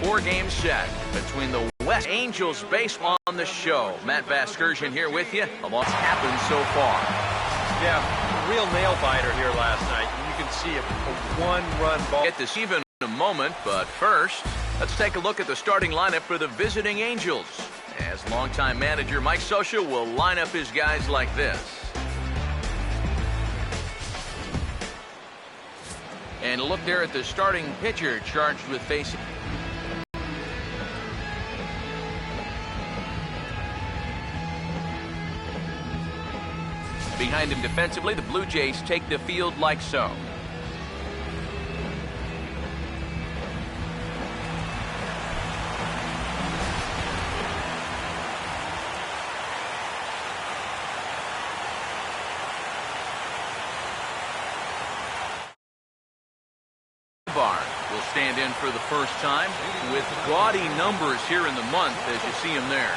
four-game set between the West Angels baseball on the show. Matt Vasgersian here with you. What's happened so far? Yeah, real nail-biter here last night. You can see a one-run ball. Get this even in a moment, but first, let's take a look at the starting lineup for the visiting Angels, as longtime manager Mike Scioscia will line up his guys like this. And look there at the starting pitcher charged with facing. Behind him defensively, the Blue Jays take the field like so. Will stand in for the first time with gaudy numbers here in the month as you see him there.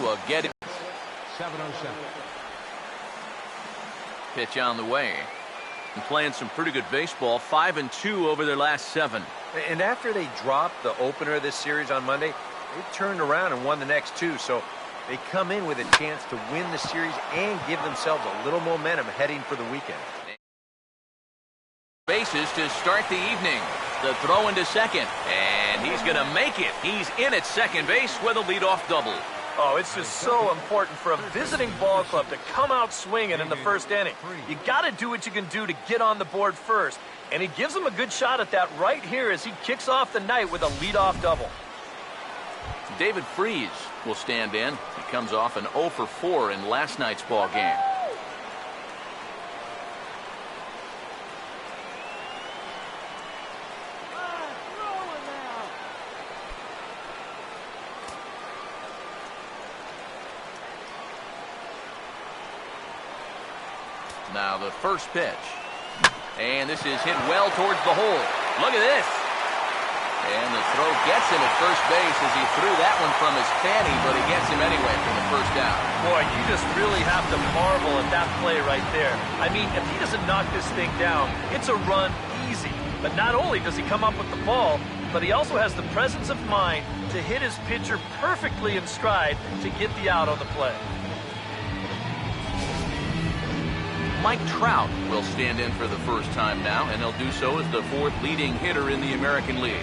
Will get it. 7-0-7. Pitch on the way. And playing some pretty good baseball. 5-2 over their last 7. And after they dropped the opener of this series on Monday, they turned around and won the next 2. So they come in with a chance to win the series and give themselves a little momentum heading for the weekend. Bases to start the evening. The throw into second. And he's going to make it. He's in at second base with a leadoff double. Oh, it's just so important for a visiting ball club to come out swinging in the first inning. You got to do what you can do to get on the board first. And he gives him a good shot at that right here as he kicks off the night with a leadoff double. David Freese will stand in. He comes off an 0 for 4 in last night's ball game. Now the first pitch. And this is hit well towards the hole. Look at this. And the throw gets him at first base as he threw that one from his fanny, but he gets him anyway for the first out. Boy, you just really have to marvel at that play right there. I mean, if he doesn't knock this thing down, it's a run easy. But not only does he come up with the ball, but he also has the presence of mind to hit his pitcher perfectly in stride to get the out on the play. Mike Trout will stand in for the first time now, and he'll do so as the 4th leading hitter in the American League.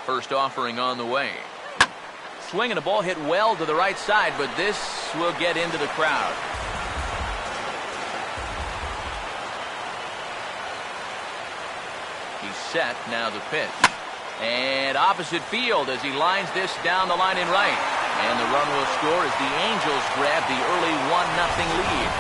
First offering on the way. Swinging a ball hit well to the right side, but this will get into the crowd. He's set, now the pitch. And opposite field as he lines this down the line in right. And the run will score as the Angels grab the early 1-0 lead.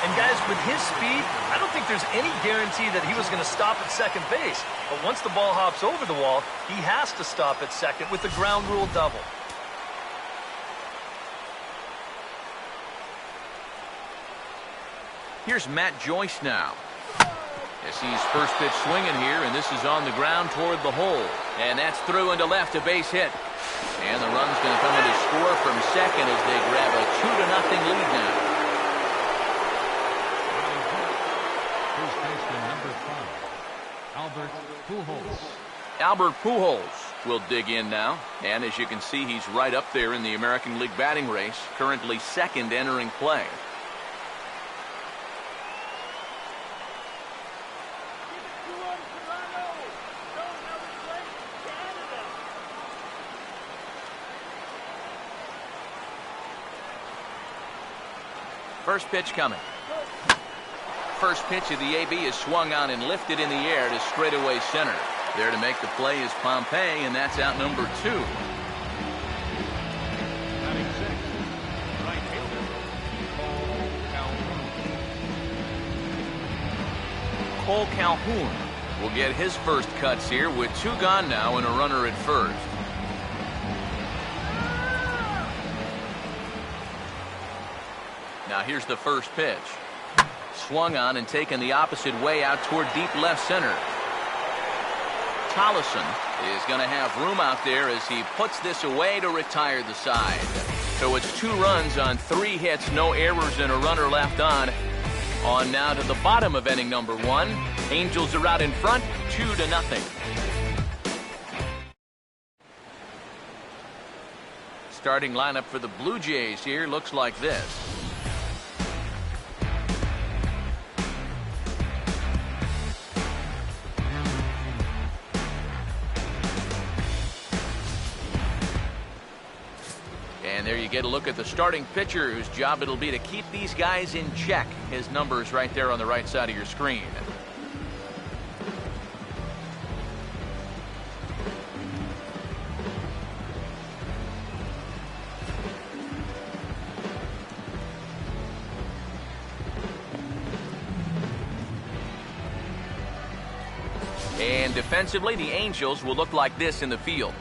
And guys, with his speed, I don't think there's any guarantee that he was going to stop at second base. But once the ball hops over the wall, he has to stop at second with the ground rule double. Here's Matt Joyce now. As he's first pitch swinging here, and this is on the ground toward the hole. And that's through into left, a base hit. And the run's going to come in to score from second as they grab a 2-0 lead now. First baseman number 5, Albert Pujols. Albert Pujols will dig in now. And as you can see, he's right up there in the American League batting race, currently 2nd entering play. First pitch coming. First pitch of the AB is swung on and lifted in the air to straightaway center. There to make the play is Pompey, and that's out number 2. Batting 6th, right fielder, Cole Calhoun will get his first cuts here with 2 gone now and a runner at first. Now here's the first pitch. Swung on and taken the opposite way out toward deep left center. Tollison is going to have room out there as he puts this away to retire the side. So it's 2 runs on 3 hits, no errors, and a runner left on. On now to the bottom of inning number 1. Angels are out in front, 2-0. Starting lineup for the Blue Jays here looks like this. And there you get a look at the starting pitcher, whose job it'll be to keep these guys in check. His number's right there on the right side of your screen. And defensively, the Angels will look like this in the field.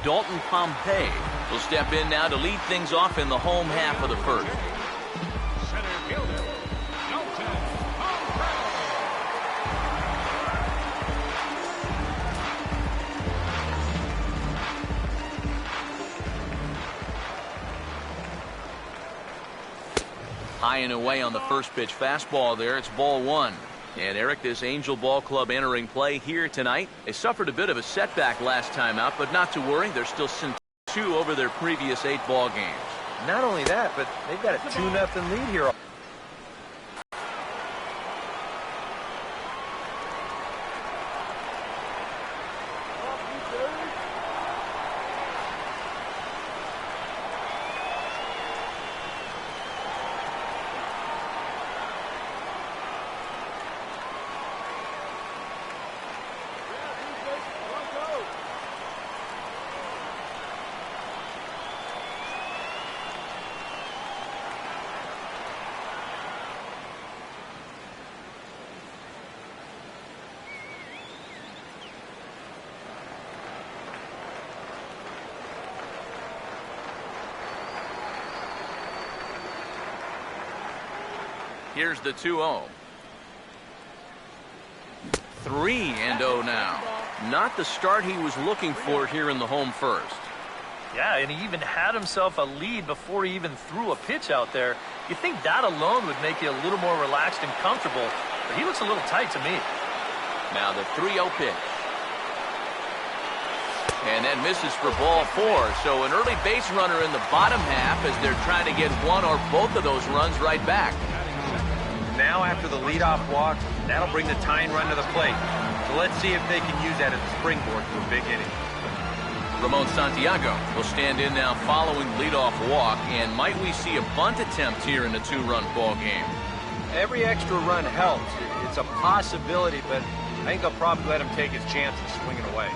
Dalton Pompey will step in now to lead things off in the home half of the first. Center fielder, Dalton Pompey. High and away on the first pitch fastball there. It's ball 1. And Eric, this Angel Ball Club entering play here tonight. They suffered a bit of a setback last time out, but not to worry. They're still 2 over their previous 8 ball games. Not only that, but they've got a 2-0 lead here. Here's the 2-0. 3-0 now. Not the start he was looking for here in the home first. Yeah, and he even had himself a lead before he even threw a pitch out there. You think that alone would make you a little more relaxed and comfortable, but he looks a little tight to me. Now the 3-0 pitch. And that misses for ball 4. So an early base runner in the bottom half as they're trying to get one or both of those runs right back. Now after the leadoff walk, that'll bring the tying run to the plate. So let's see if they can use that as a springboard to a big inning. Ramon Santiago will stand in now following the leadoff walk. And might we see a bunt attempt here in a 2-run ball game? Every extra run helps. It's a possibility, but I think they'll probably let him take his chances swinging away.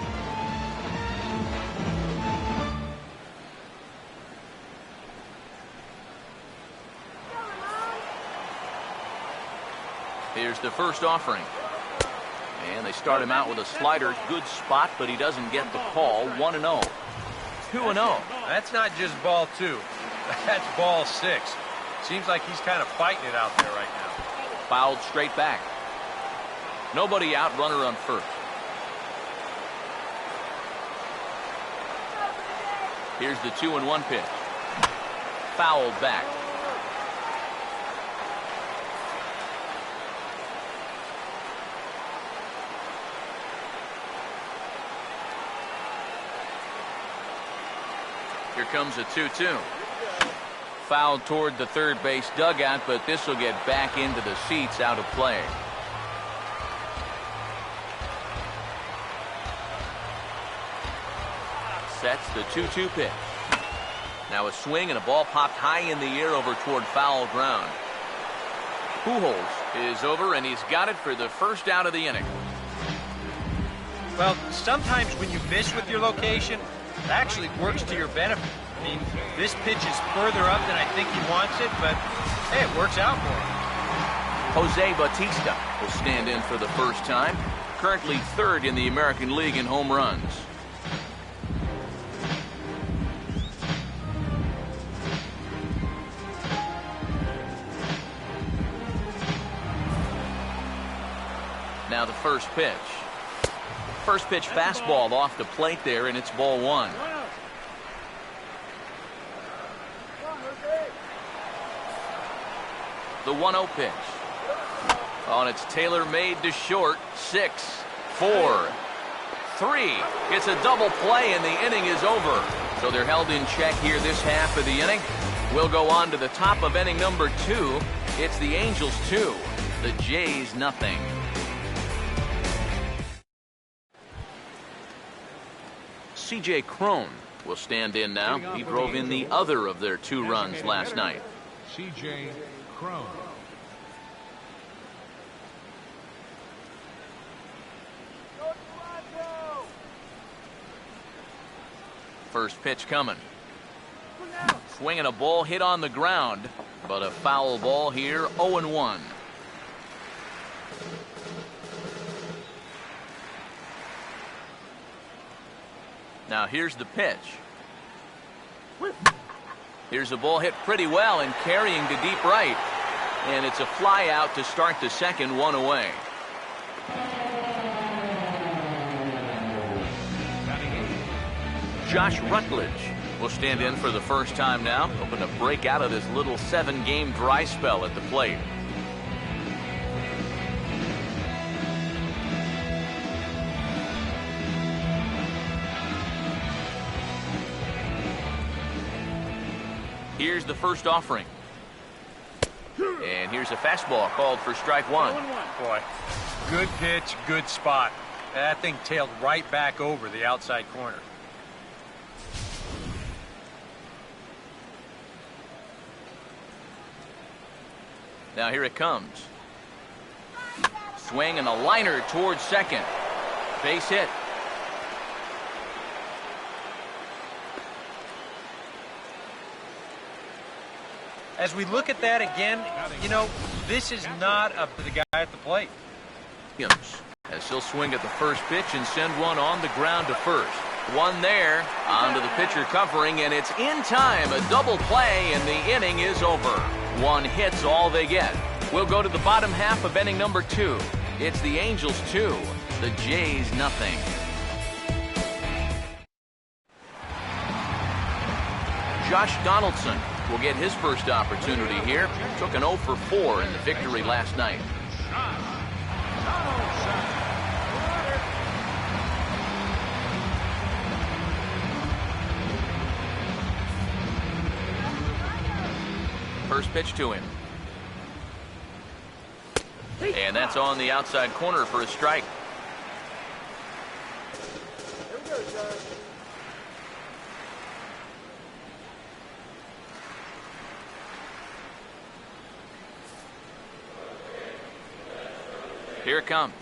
Here's the first offering. And they start him out with a slider. Good spot, but he doesn't get the call. 1-0. 2-0. That's not just ball 2. That's ball 6. Seems like he's kind of fighting it out there right now. Fouled straight back. Nobody out, runner on first. Here's the 2-1 pitch. Fouled back. Here comes a 2-2. Fouled toward the third base dugout, but this will get back into the seats, out of play. Sets the 2-2 pitch. Now a swing and a ball popped high in the air over toward foul ground. Pujols is over, and he's got it for the first out of the inning. Well, sometimes when you miss with your location, it actually works to your benefit. mean, this pitch is further up than I think he wants it, but hey, it works out for him. Jose Bautista will stand in for the first time, currently third in the American League in home runs. Now the first pitch. First pitch fastball off the plate there, and it's ball one. The 1-0 pitch. Oh, and it's tailor-made to short. 6, 4, 3. It's a double play, and the inning is over. So they're held in check here this half of the inning. We'll go on to the top of inning number 2. It's the Angels 2, the Jays nothing. C.J. Cron will stand in now. He drove in the other of their 2 runs last night. C.J. Cron. First pitch coming. Swinging a ball hit on the ground, but a foul ball here, 0-1. Now here's the pitch. Here's a ball hit pretty well and carrying to deep right. And it's a fly out to start the second, 1 away. Josh Rutledge will stand in for the first time now, hoping to break out of this little 7-game dry spell at the plate. Here's the first offering. And here's a fastball called for strike 1. Boy, good pitch, good spot. That thing tailed right back over the outside corner. Now here it comes. Swing and a liner towards second. Base hit. As we look at that again, you know, this is not up to the guy at the plate. As he'll swing at the first pitch and send one on the ground to first. One there, onto the pitcher covering, and it's in time. A double play, and the inning is over. 1 hit's all they get. We'll go to the bottom half of inning number 2. It's the Angels 2, the Jays nothing. Josh Donaldson will get his first opportunity here. Took an 0 for 4 in the victory last night. First pitch to him. And that's on the outside corner for a strike. Here it comes.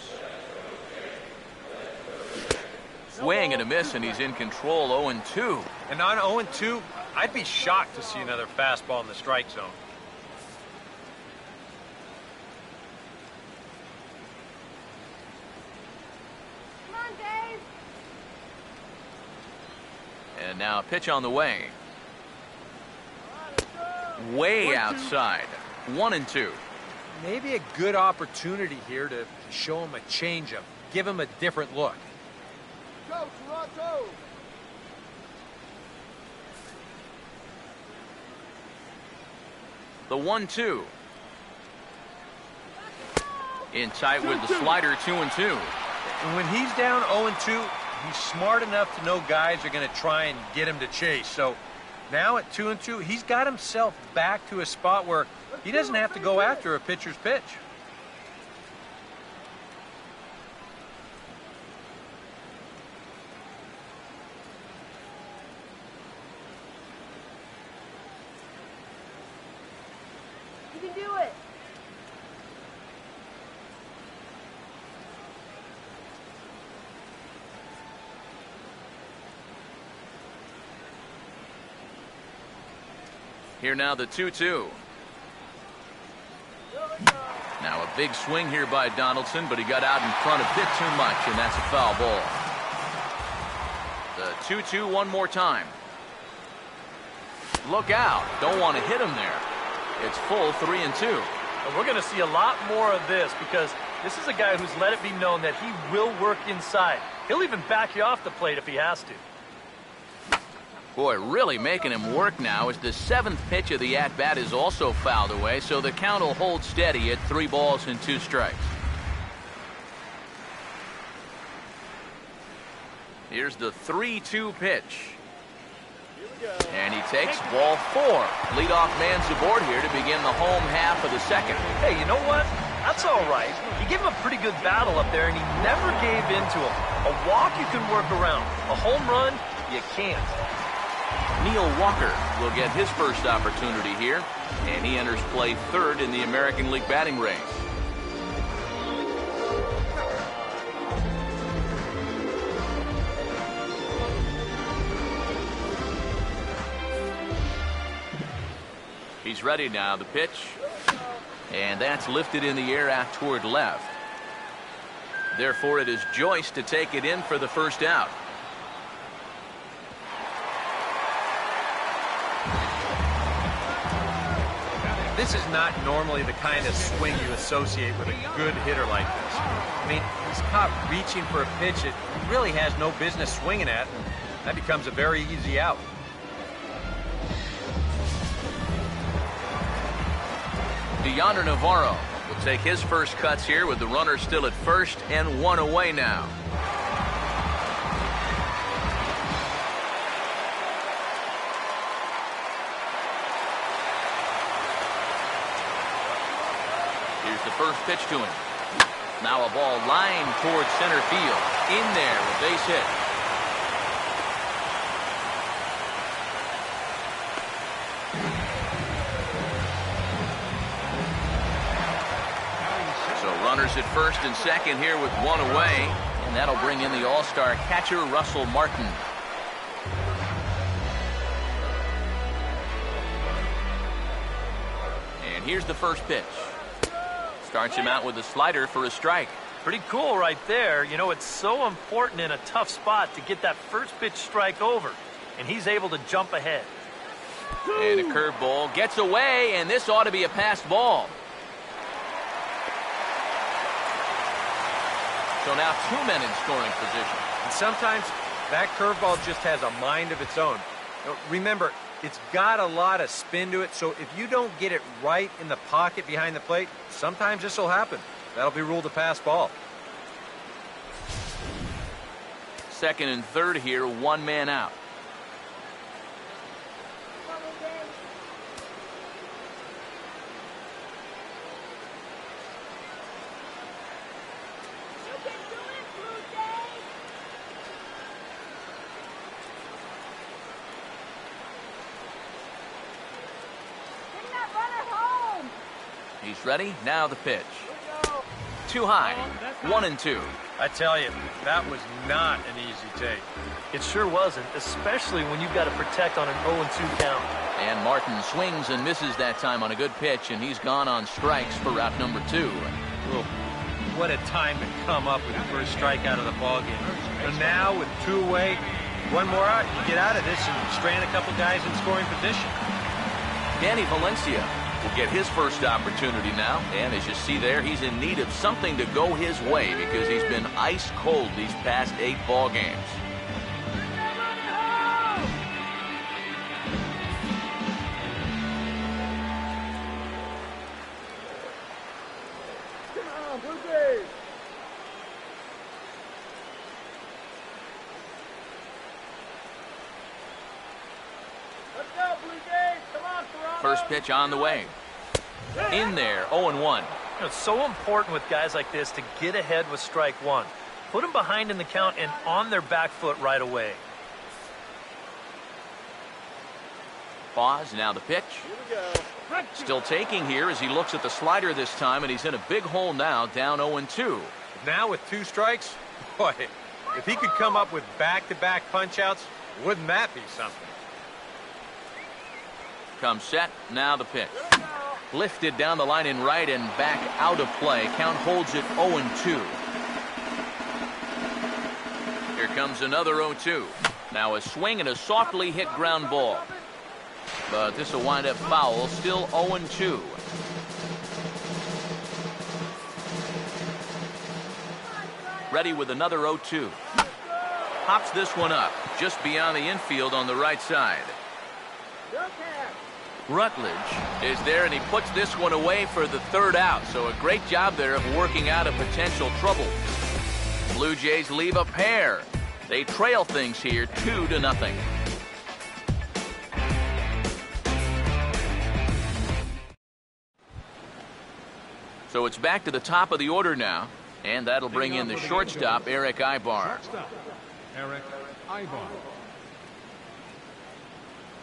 Swing and a miss, and he's in control, 0-2. And on 0-2, I'd be shocked to see another fastball in the strike zone. Come on, Dave. And now a pitch on the way. Way outside. 1-2. Maybe a good opportunity here to show him a changeup, give him a different look. Go, Toronto. The 1-2. In tight with the slider, 2-2. And when he's down 0-2, he's smart enough to know guys are going to try and get him to chase. So now at 2-2, he's got himself back to a spot where he doesn't have to go after a pitcher's pitch. You can do it. Here now the 2-2. Now a big swing here by Donaldson, but he got out in front a bit too much, and that's a foul ball. The 2-2 one more time. Look out. Don't want to hit him there. It's full 3-2. And we're going to see a lot more of this because this is a guy who's let it be known that he will work inside. He'll even back you off the plate if he has to. Boy, really making him work now as the 7th pitch of the at-bat is also fouled away, so the count will hold steady at 3 balls and 2 strikes. Here's the 3-2 pitch. And he takes ball 4. Leadoff man's aboard here to begin the home half of the second. Hey, you know what? That's all right. You gave him a pretty good battle up there, and he never gave in to him. A walk you can work around. A home run, you can't. Neil Walker will get his first opportunity here, and he enters play 3rd in the American League batting race. He's ready now, the pitch. And that's lifted in the air out toward left. Therefore, it is Joyce to take it in for the first out. This is not normally the kind of swing you associate with a good hitter like this. I mean, he's caught reaching for a pitch that he really has no business swinging at, and that becomes a very easy out. Yonder Navarro will take his first cuts here with the runner still at first and 1 away now. Here's the first pitch to him. Now a ball lined towards center field. In there, a base hit. Runners at first and second here with 1 away, and that'll bring in the all-star catcher Russell Martin. And here's the first pitch. Starts him out with a slider for a strike. Pretty cool right there. You know, it's so important in a tough spot to get that first pitch strike over, and he's able to jump ahead. And a curveball gets away, and this ought to be a passed ball. So now 2 men in scoring position. And sometimes that curveball just has a mind of its own. Remember, it's got a lot of spin to it, so if you don't get it right in the pocket behind the plate, sometimes this will happen. That'll be ruled a pass ball. Second and third here, 1 man out. He's ready. Now the pitch. Too high. 1-2. I tell you, that was not an easy take. It sure wasn't, especially when you've got to protect on an 0-2 count. And Martin swings and misses that time on a good pitch, and he's gone on strikes for route number 2. Well, what a time to come up with the first strikeout of the ballgame. So now with 2 away, 1 more out, you get out of this and strand a couple guys in scoring position. Danny Valencia will get his first opportunity now, and as you see there, he's in need of something to go his way because he's been ice cold these past 8 ball games. Come on, Blue Jays! Let's go, Blue Jays! Come on, Toronto! First pitch on the way. In there, 0-1. You know, it's so important with guys like this to get ahead with strike 1. Put them behind in the count and on their back foot right away. Pause, now the pitch. Here we go. Still taking here as he looks at the slider this time, and he's in a big hole now, down 0-2. Now with 2 strikes, boy, if he could come up with back-to-back punch-outs, wouldn't that be something? Comes set, now the pitch. Lifted down the line in right and back out of play. Count holds it 0-2. Here comes another 0-2. Now a swing and a softly hit ground ball. But this will wind up foul, still 0-2. Ready with another 0-2. Pops this one up, just beyond the infield on the right side. Rutledge is there, and he puts this one away for the third out. So a great job there of working out a potential trouble. Blue Jays leave a pair. They trail things here 2-0. So it's back to the top of the order now, and that'll bring in the shortstop, Eric Ibar. Shortstop, Eric Ibar.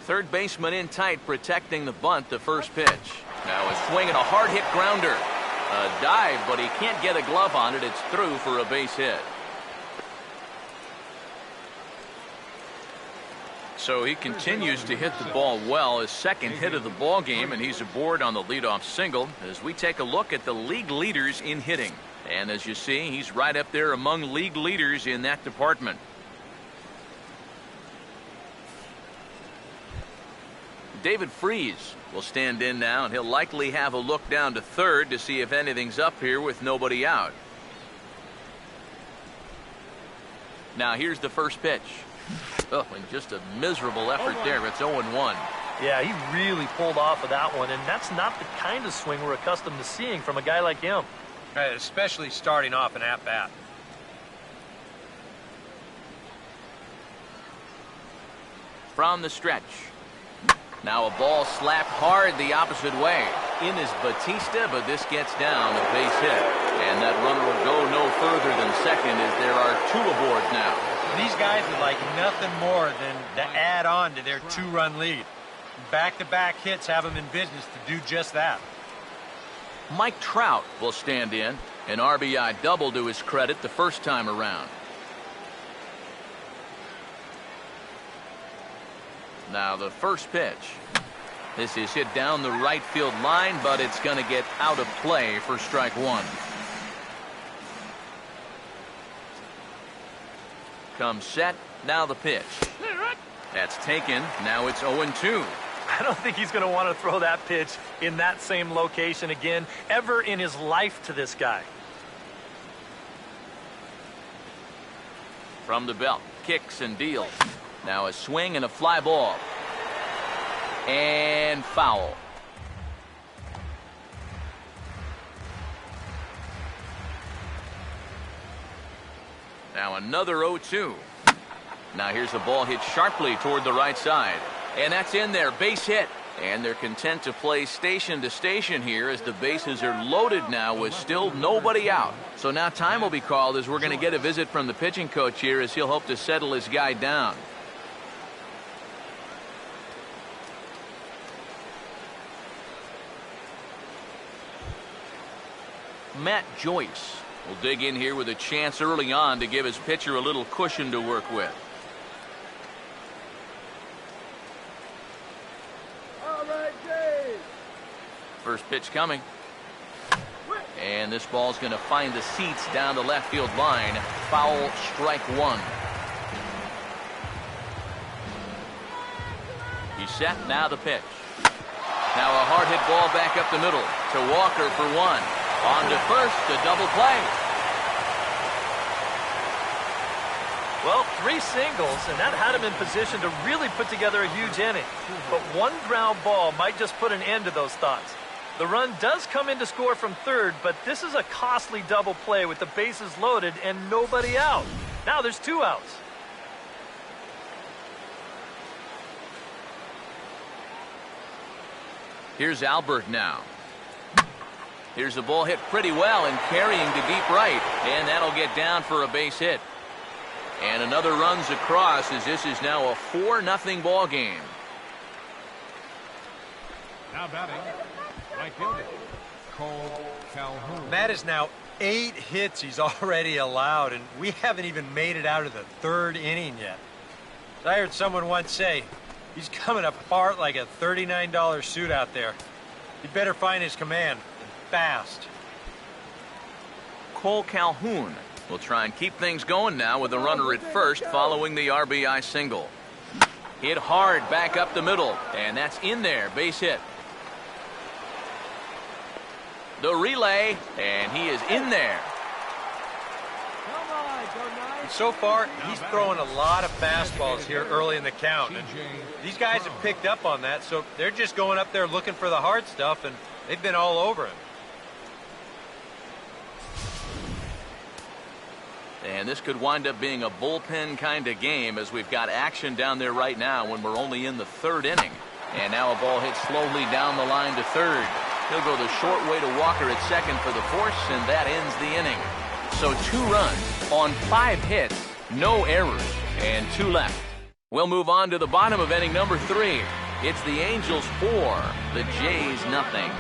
Third baseman in tight, protecting the bunt, the first pitch. Now a swing and a hard hit grounder. A dive, but he can't get a glove on it. It's through for a base hit. So he continues to hit the ball well, his second hit of the ball game, and he's aboard on the leadoff single as we take a look at the league leaders in hitting. And as you see, he's right up there among league leaders in that department. David Freese will stand in now, and he'll likely have a look down to third to see if anything's up here with nobody out. Now here's the first pitch. Oh, and just a miserable effort there. It's 0-1. Yeah, he really pulled off of that one, and that's not the kind of swing we're accustomed to seeing from a guy like him. Especially starting off an at-bat. From the stretch. Now a ball slapped hard the opposite way. In is Batista, but this gets down a base hit. And that runner will go no further than second as there are two aboard now. These guys would like nothing more than to add on to their two-run lead. Back-to-back hits have them in business to do just that. Mike Trout will stand in. An RBI double to his credit the first time around. Now the first pitch. This is hit down the right field line, but it's going to get out of play for strike one. Comes set, now the pitch. That's taken, now it's 0-2. I don't think he's going to want to throw that pitch in that same location again ever in his life to this guy. From the belt, kicks and deals. Now a swing and a fly ball. And foul. Now another 0-2. Now here's a ball hit sharply toward the right side. And that's in there, base hit. And they're content to play station to station here as the bases are loaded now with still nobody out. So now time will be called as we're going to get a visit from the pitching coach here as he'll hope to settle his guy down. Matt Joyce will dig in here with a chance early on to give his pitcher a little cushion to work with. All right, Dave. First pitch coming. And this ball's going to find the seats down the left field line. Foul, strike one. He's set, now the pitch. Now a hard hit ball back up the middle to Walker for one. On to first, a double play. Well, 3 singles, and that had him in position to really put together a huge inning. But one ground ball might just put an end to those thoughts. The run does come in to score from third, but this is a costly double play with the bases loaded and nobody out. Now there's 2 outs. Here's Albert now. Here's the ball hit pretty well and carrying to deep right. And that'll get down for a base hit. And another runs across as this is now a 4-0 ball game. Now batting, right fielder, Cole Calhoun. That is now 8 hits he's already allowed, and we haven't even made it out of the 3rd inning yet. I heard someone once say, He's coming apart like a $39 suit out there. He'd better find his command, and fast. Cole Calhoun will try and keep things going now with a runner at first following the RBI single. Hit hard back up the middle, and that's in there, base hit. The relay, and he is in there. Come on, go nice. So far, he's throwing a lot of fastballs here early in the count. And these guys have picked up on that, so they're just going up there looking for the hard stuff, and they've been all over him. And this could wind up being a bullpen kind of game as we've got action down there right now when we're only in the third inning. And now a ball hits slowly down the line to third. He'll go the short way to Walker at second for the force, and that ends the inning. So 2 runs on 5 hits, no errors, and 2 left. We'll move on to the bottom of inning number 3. It's the Angels 4, the Jays nothing.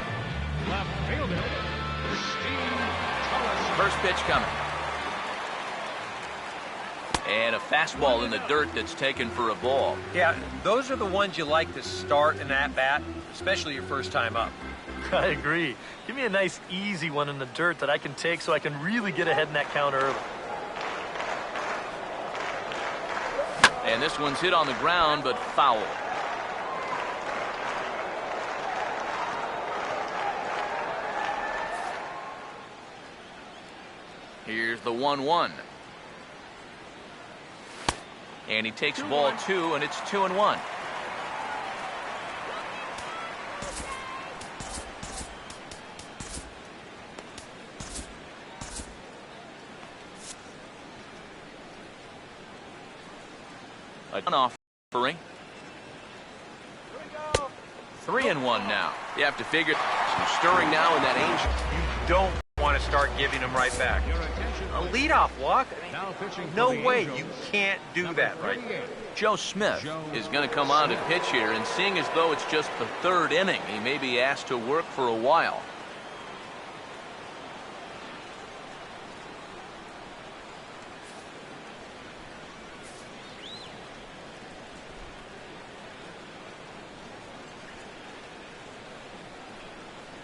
Left fielder, Steve Tullis. First pitch coming. And a fastball in the dirt that's taken for a ball. Yeah, those are the ones you like to start in that bat, especially your first time up. I agree. Give me a nice, easy one in the dirt that I can take so I can really get ahead in that count early. And this one's hit on the ground, but foul. Here's the 1-1. And he takes ball 2, and it's 2-1. An offering. 3-1 now. You have to figure some stirring now in that Angel. You don't want to start giving them right back. Your attention, A leadoff walk? now pitching for No the way. Angels, You can't do number that right 38. Joe Smith is going to come on to pitch here, and seeing as though it's just the 3rd inning, he may be asked to work for a while.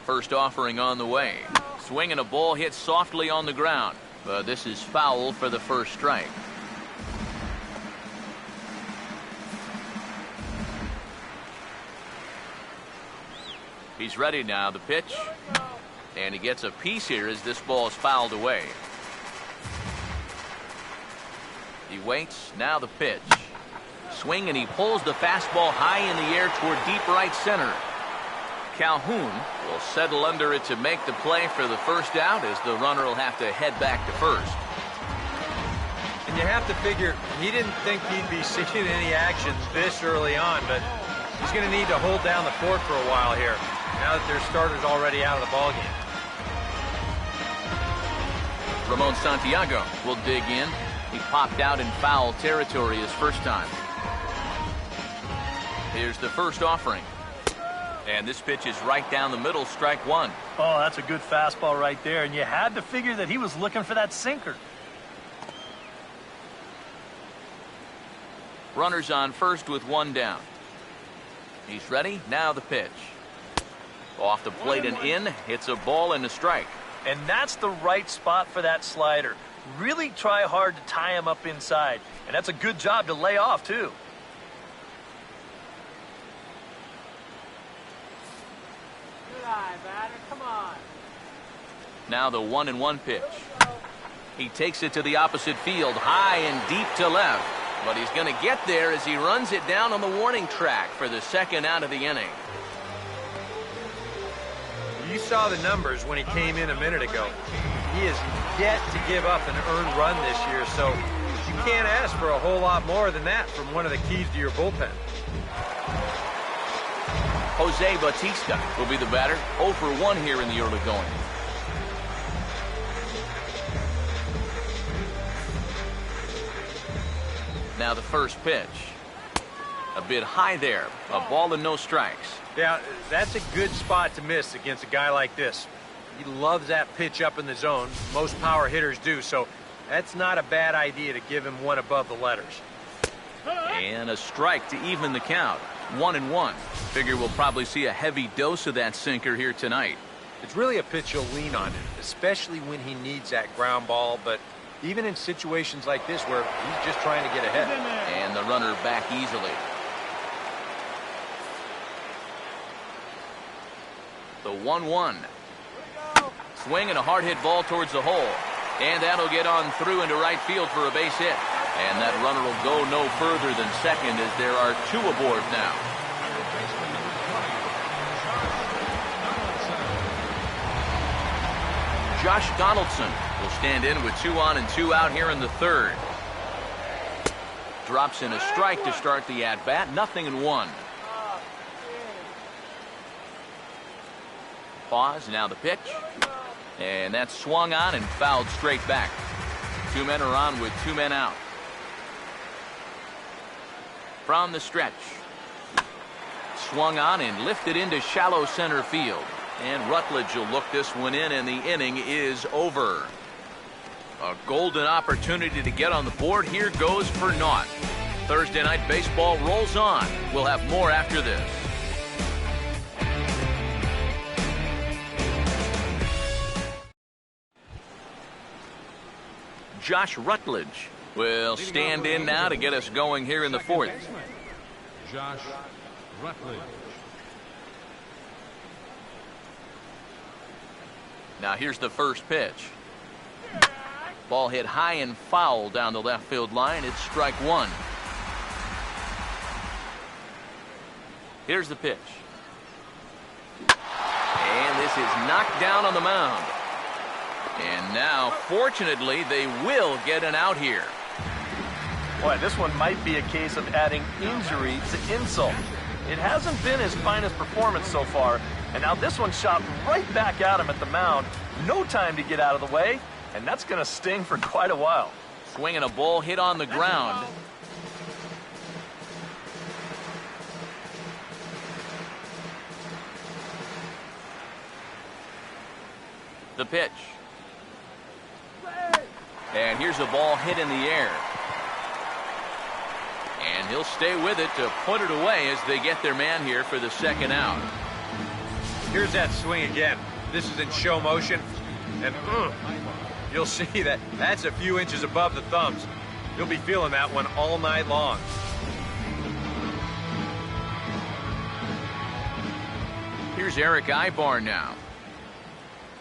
First offering on the way. Swinging a ball hit softly on the ground, but this is foul for the first strike. He's ready now, the pitch. And he gets a piece here as this ball is fouled away. He waits, now the pitch. Swing, and he pulls the fastball high in the air toward deep right center. Calhoun will settle under it to make the play for the first out, as the runner will have to head back to first. And you have to figure he didn't think he'd be seeing any action this early on, but he's going to need to hold down the fort for a while here, now that their starter's already out of the ballgame. Ramon Santiago will dig in. He popped out in foul territory his first time. Here's the first offering. And this pitch is right down the middle, strike 1. Oh, that's a good fastball right there, and you had to figure that he was looking for that sinker. Runners on first with 1 down. He's ready, now the pitch. Off the plate and in, hits a ball and a strike. And that's the right spot for that slider. Really try hard to tie him up inside, and that's a good job to lay off, too. Good eye, batter. Come on. Now the 1-1 pitch. He takes it to the opposite field, high and deep to left. But he's going to get there as he runs it down on the warning track for the second out of the inning. You saw the numbers when he came in a minute ago. He has yet to give up an earned run this year, so you can't ask for a whole lot more than that from one of the keys to your bullpen. Jose Bautista will be the batter. 0 for 1 here in the early going. Now the first pitch. A bit high there. A ball and no strikes. Yeah, that's a good spot to miss against a guy like this. He loves that pitch up in the zone. Most power hitters do, so that's not a bad idea to give him one above the letters. And a strike to even the count. 1-1. Figure we'll probably see a heavy dose of that sinker here tonight. It's really a pitch you'll lean on, especially when he needs that ground ball, but even in situations like this where he's just trying to get ahead. And the runner back easily. The 1-1. Swing and a hard hit ball towards the hole. And that'll get on through into right field for a base hit. And that runner will go no further than second as there are 2 aboard now. Josh Donaldson will stand in with 2 on and 2 out here in the third. Drops in a strike to start the at-bat. 0-1. Pause, now the pitch. And that's swung on and fouled straight back. 2 men are on with 2 men out. From the stretch. Swung on and lifted into shallow center field. And Rutledge will look this one in, and the inning is over. A golden opportunity to get on the board here goes for naught. Thursday Night Baseball rolls on. We'll have more after this. Josh Rutledge will stand in now to get us going here in the fourth. Josh Rutledge. Now here's the first pitch. Ball hit high and foul down the left field line. It's strike 1. Here's the pitch. And this is knocked down on the mound. And now, fortunately, they will get an out here. Boy, this one might be a case of adding injury to insult. It hasn't been his finest performance so far, and now this one shot right back at him at the mound. No time to get out of the way, and that's going to sting for quite a while. Swinging a ball hit on the ground. The pitch. And here's a ball hit in the air. And he'll stay with it to put it away as they get their man here for the second out. Here's that swing again. This is in show motion. And you'll see that that's a few inches above the thumbs. You'll be feeling that one all night long. Here's Eric Ibar now.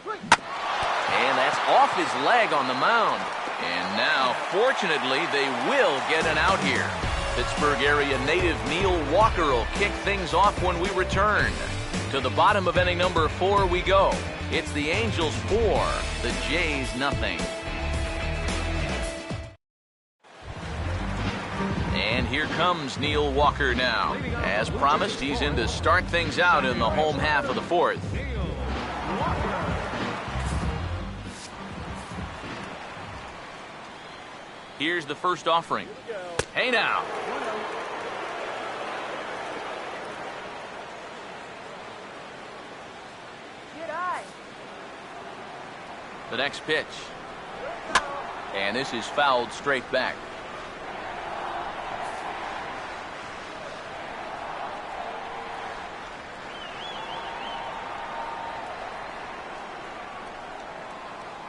And that's off his leg on the mound. And now, fortunately, they will get an out here. Pittsburgh area native Neil Walker will kick things off when we return. To the bottom of inning number 4 we go. It's the Angels 4, the Jays nothing. And here comes Neil Walker now. As promised, he's in to start things out in the home half of the fourth. Here's the first offering. Hey now. The next pitch. And this is fouled straight back.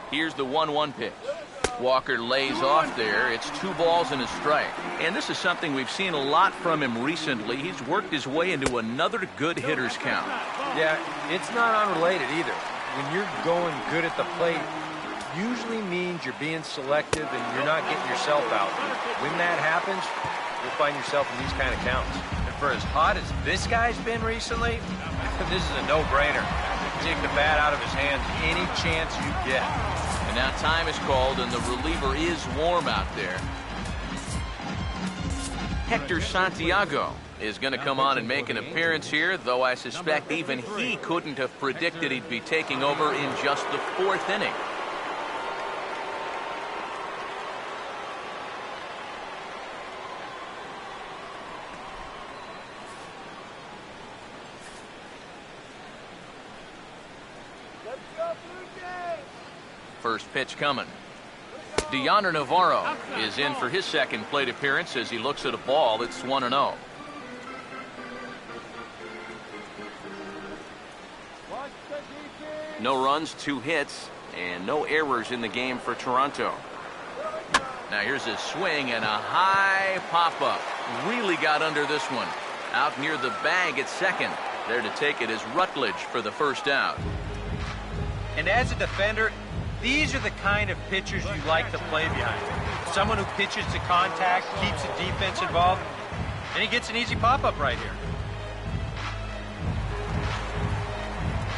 Here's the 1-1 pitch. Walker lays off there. It's 2 balls and a strike. And this is something we've seen a lot from him recently. He's worked his way into another good hitter's count. Yeah, it's not unrelated either. When you're going good at the plate, usually means you're being selective and you're not getting yourself out. When that happens, you'll find yourself in these kind of counts. And for as hot as this guy's been recently, this is a no-brainer. Take the bat out of his hands any chance you get. And now time is called, and the reliever is warm out there. Hector Santiago is going to come on and make an appearance here, though I suspect even he couldn't have predicted he'd be taking over in just the 4th inning. First pitch coming. Deonder Navarro is in for his second plate appearance as he looks at a ball that's 1-0. No runs, 2 hits, and no errors in the game for Toronto. Now here's a swing and a high pop-up. Really got under this one. Out near the bag at second. There to take it is Rutledge for the first out. And as a defender, these are the kind of pitchers you like to play behind. Someone who pitches to contact, keeps the defense involved, and he gets an easy pop-up right here.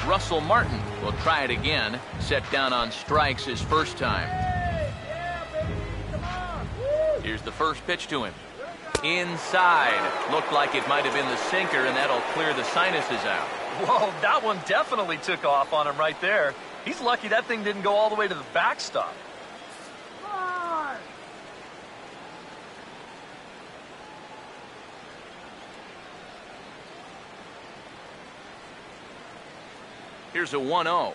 Russell Martin will try it again. Set down on strikes his first time. Here's the first pitch to him. Inside. Looked like it might have been the sinker, and that'll clear the sinuses out. Whoa, that one definitely took off on him right there. He's lucky that thing didn't go all the way to the backstop. Here's a 1-0.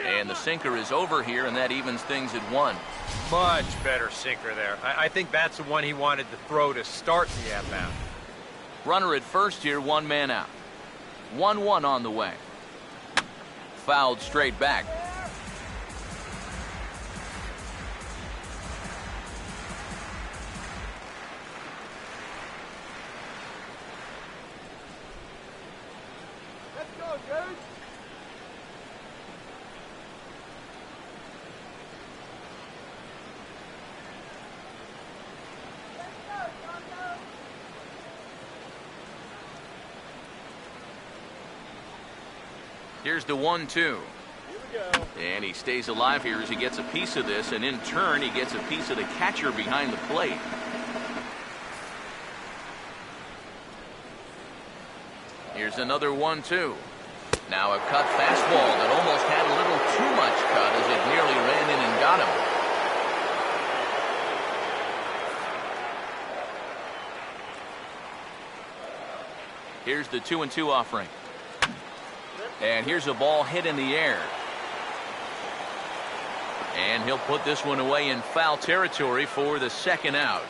And the sinker is over here, and that evens things at 1. Much better sinker there. I think that's the one he wanted to throw to start the at-bat. Runner at first here, 1 man out. 1-1 on the way. Fouled straight back. Let's go, dude. Here's the 1-2. And he stays alive here as he gets a piece of this, and in turn he gets a piece of the catcher behind the plate. Here's another 1-2. Now a cut fastball that almost had a little too much cut as it nearly ran in and got him. Here's the 2-2 offering. And here's a ball hit in the air. And he'll put this one away in foul territory for the second out.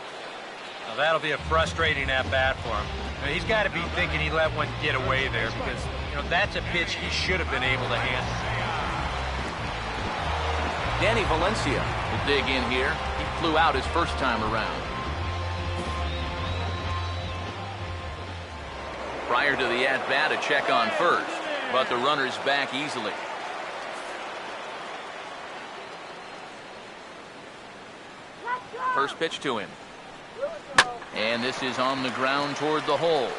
Now that'll be a frustrating at-bat for him. Now, he's got to be thinking he let one get away there because, that's a pitch he should have been able to handle. Danny Valencia will dig in here. He flew out his first time around. Prior to the at-bat, a check on first. But the runner's back easily. First pitch to him. And this is on the ground toward the hole.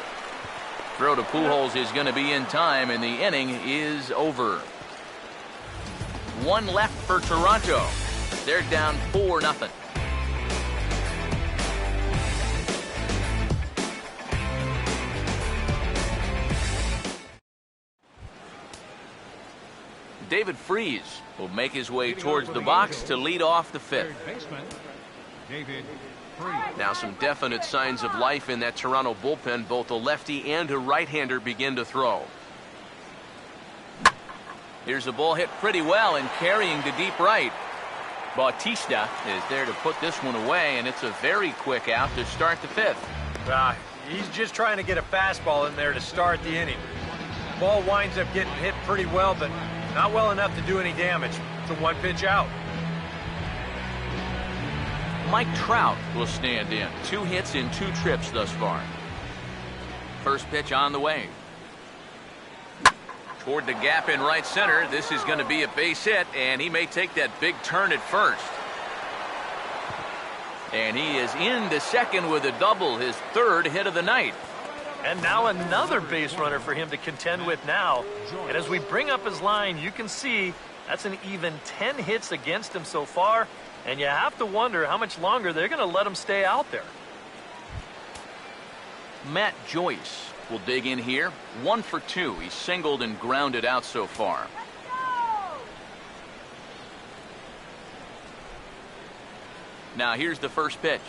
Throw to Pujols is going to be in time, and the inning is over. 1 left for Toronto. They're down 4-0. David Freese will make his way towards the box to lead off the 5th. Now some definite signs of life in that Toronto bullpen. Both a lefty and a right-hander begin to throw. Here's a ball hit pretty well and carrying to deep right. Bautista is there to put this one away, and it's a very quick out to start the 5th. He's just trying to get a fastball in there to start the inning. Ball winds up getting hit pretty well, but not well enough to do any damage. It's a 1-pitch out. Mike Trout will stand in. 2 hits in 2 trips thus far. First pitch on the way. Toward the gap in right center. This is going to be a base hit, and he may take that big turn at first. And he is into second with a double, his 3rd hit of the night. And now another base runner for him to contend with now. And as we bring up his line, you can see that's an even 10 hits against him so far. And you have to wonder how much longer they're going to let him stay out there. Matt Joyce will dig in here. 1 for 2. He's singled and grounded out so far. Now here's the first pitch.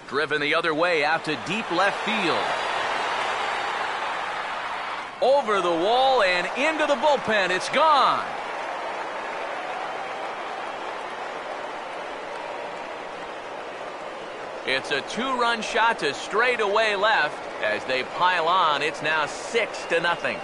Driven the other way out to deep left field. Over the wall and into the bullpen. It's gone. It's a 2-run shot to straightaway left. As they pile on, it's now 6-0.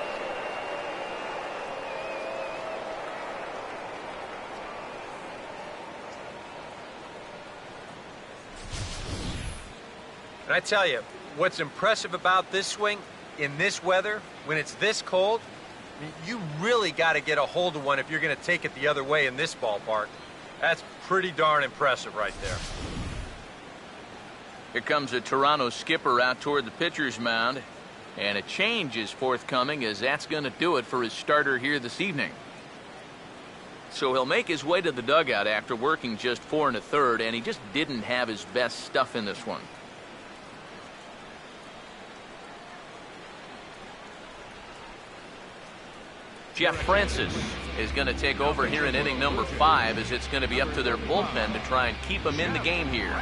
And I tell you, what's impressive about this swing, in this weather, when it's this cold, I mean, you really got to get a hold of one if you're going to take it the other way in this ballpark. That's pretty darn impressive right there. Here comes a Toronto skipper out toward the pitcher's mound. And a change is forthcoming, as that's going to do it for his starter here this evening. So he'll make his way to the dugout after working just 4 1/3, and he just didn't have his best stuff in this one. Jeff Francis is going to take over here in inning number 5, as it's going to be up to their bullpen to try and keep him in the game here.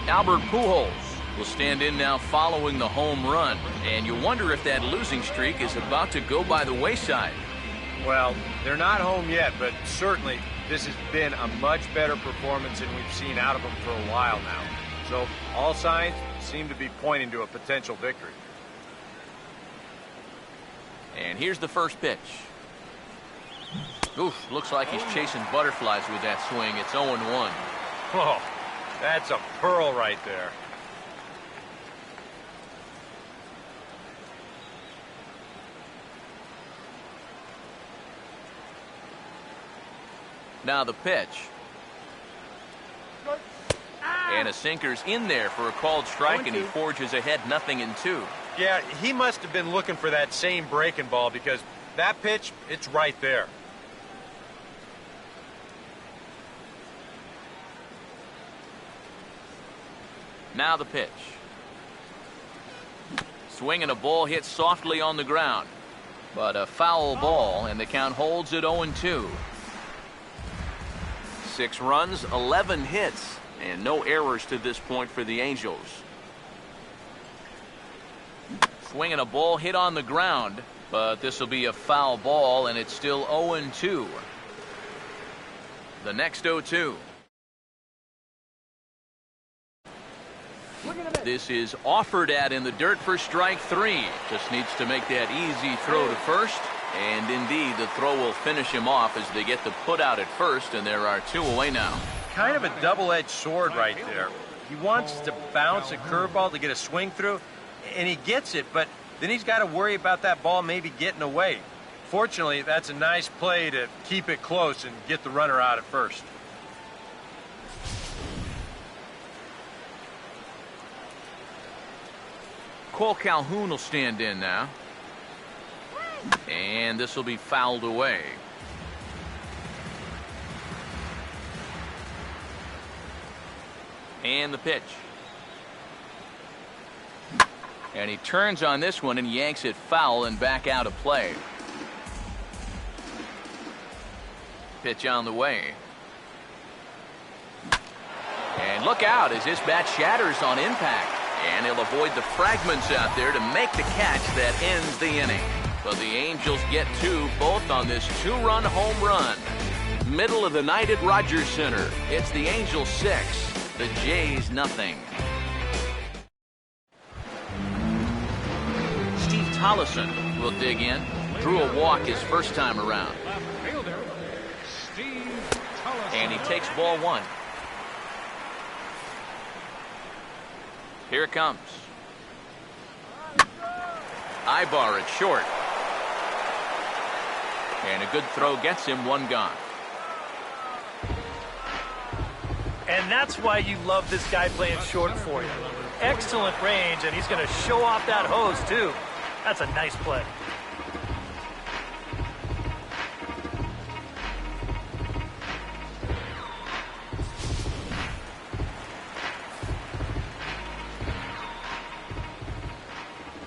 Albert Pujols will stand in now following the home run, and you wonder if that losing streak is about to go by the wayside. Well, they're not home yet, but certainly this has been a much better performance than we've seen out of them for a while now. So all signs seem to be pointing to a potential victory. And here's the first pitch. Oof, looks like he's chasing butterflies with that swing. It's 0-1. Oh, that's a pearl right there. Now the pitch. And a sinker's in there for a called strike, and he forges ahead 0-2. Yeah, he must have been looking for that same breaking ball, because that pitch, it's right there. Now the pitch. Swinging a ball hit softly on the ground, but a foul ball, and the count holds at 0-2. 6 runs, 11 hits, and no errors to this point for the Angels. Swinging a ball hit on the ground, but this will be a foul ball, and it's still 0-2. The next 0-2. This is offered at in the dirt for strike 3. Just needs to make that easy throw to first. And indeed, the throw will finish him off as they get the put out at first, and there are 2 away now. Kind of a double-edged sword right there. He wants to bounce a curveball to get a swing through, and he gets it, but then he's got to worry about that ball maybe getting away. Fortunately, that's a nice play to keep it close and get the runner out at first. Cole Calhoun will stand in now. And this will be fouled away. And the pitch. And he turns on this one and yanks it foul and back out of play. Pitch on the way. And look out as this bat shatters on impact. And he'll avoid the fragments out there to make the catch that ends the inning. But the Angels get 2, both on this 2-run home run. Middle of the night at Rogers Center. It's the Angels 6, the Jays 0. Steve Tollison will dig in. Drew a walk his first time around. And he takes ball 1. Here it comes. Ibar at short. And a good throw gets him 1 gone. And that's why you love this guy playing short for you. Excellent range, and he's going to show off that hose, too. That's a nice play.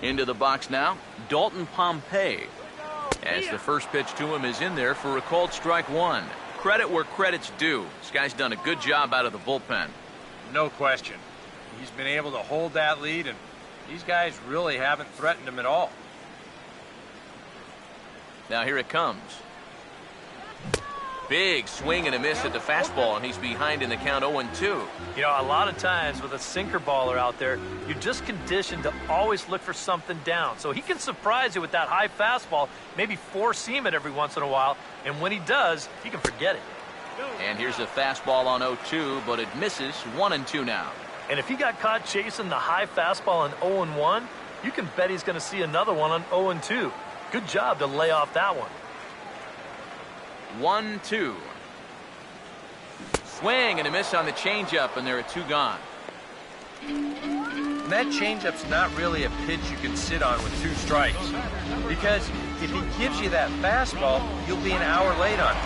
Into the box now, Dalton Pompey. As the first pitch to him is in there for a called strike 1. Credit where credit's due. This guy's done a good job out of the bullpen. No question. He's been able to hold that lead, and these guys really haven't threatened him at all. Now here it comes. Big swing and a miss at the fastball, and he's behind in the count 0-2. You know, a lot of times with a sinker baller out there, you're just conditioned to always look for something down. So he can surprise you with that high fastball, maybe four-seam it every once in a while, and when he does, he can forget it. And here's a fastball on 0-2, but it misses. 1-2 now. And if he got caught chasing the high fastball on 0-1, you can bet he's going to see another one on 0-2. Good job to lay off that one. 1-2. Swing and a miss on the changeup, and there are 2 gone. And that changeup's not really a pitch you can sit on with 2 strikes. Because if he gives you that fastball, you'll be an hour late on it.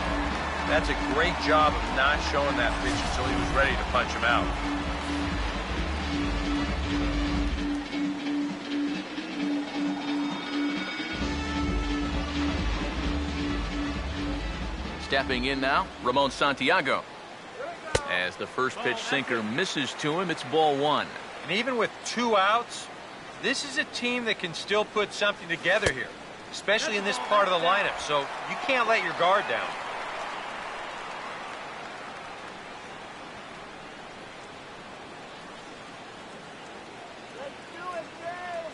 That's a great job of not showing that pitch until he was ready to punch him out. Stepping in now, Ramon Santiago. As the first pitch sinker misses to him, it's ball 1. And even with 2 outs, this is a team that can still put something together here, especially in this part of the lineup, so you can't let your guard down.